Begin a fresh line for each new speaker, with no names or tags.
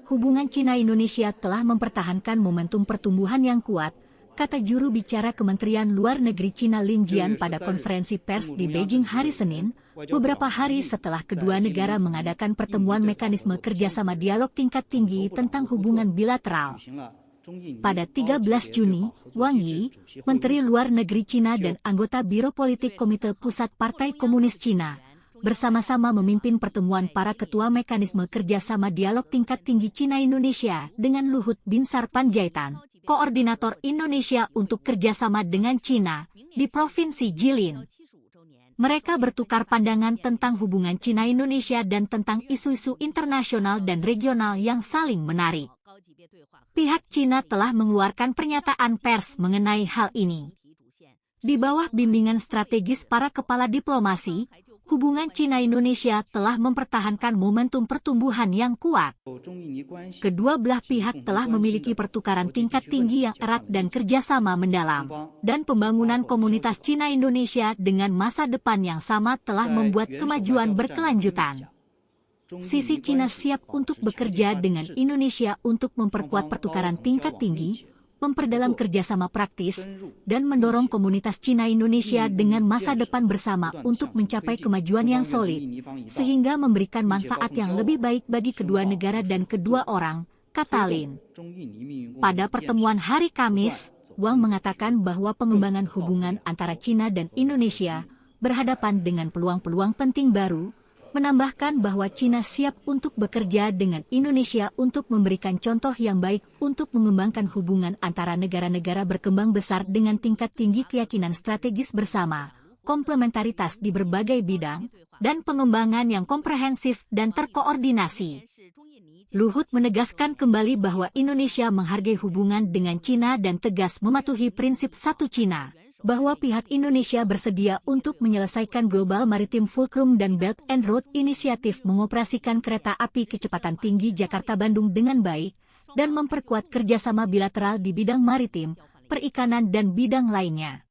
Hubungan Cina-Indonesia telah mempertahankan momentum pertumbuhan yang kuat, kata juru bicara Kementerian Luar Negeri Cina Lin Jian pada konferensi pers di Beijing hari Senin, beberapa hari setelah kedua negara mengadakan pertemuan mekanisme kerjasama dialog tingkat tinggi tentang hubungan bilateral. Pada 13 Juni, Wang Yi, Menteri Luar Negeri Cina dan anggota Biro Politik Komite Pusat Partai Komunis Cina, bersama-sama memimpin pertemuan para ketua mekanisme kerjasama dialog tingkat tinggi Cina-Indonesia dengan Luhut Binsar Panjaitan, Koordinator Indonesia untuk kerjasama dengan Cina, di Provinsi Jilin. Mereka bertukar pandangan tentang hubungan Cina-Indonesia dan tentang isu-isu internasional dan regional yang saling menarik. Pihak Cina telah mengeluarkan pernyataan pers mengenai hal ini. Di bawah bimbingan strategis para kepala diplomasi, hubungan Cina-Indonesia telah mempertahankan momentum pertumbuhan yang kuat. Kedua belah pihak telah memiliki pertukaran tingkat tinggi yang erat dan kerjasama mendalam. Dan pembangunan komunitas Cina-Indonesia dengan masa depan yang sama telah membuat kemajuan berkelanjutan. Sisi Cina siap untuk bekerja dengan Indonesia untuk memperkuat pertukaran tingkat tinggi, memperdalam kerjasama praktis, dan mendorong komunitas Cina-Indonesia dengan masa depan bersama untuk mencapai kemajuan yang solid, sehingga memberikan manfaat yang lebih baik bagi kedua negara dan kedua orang, kata Lin. Pada pertemuan hari Kamis, Wang mengatakan bahwa pengembangan hubungan antara Cina dan Indonesia berhadapan dengan peluang-peluang penting baru, menambahkan bahwa Cina siap untuk bekerja dengan Indonesia untuk memberikan contoh yang baik untuk mengembangkan hubungan antara negara-negara berkembang besar dengan tingkat tinggi keyakinan strategis bersama, komplementaritas di berbagai bidang, dan pengembangan yang komprehensif dan terkoordinasi. Luhut menegaskan kembali bahwa Indonesia menghargai hubungan dengan Cina dan tegas mematuhi prinsip satu Cina, bahwa pihak Indonesia bersedia untuk menyelesaikan Global Maritime Fulcrum dan Belt and Road Initiative mengoperasikan kereta api kecepatan tinggi Jakarta-Bandung dengan baik, dan memperkuat kerjasama bilateral di bidang maritim, perikanan dan bidang lainnya.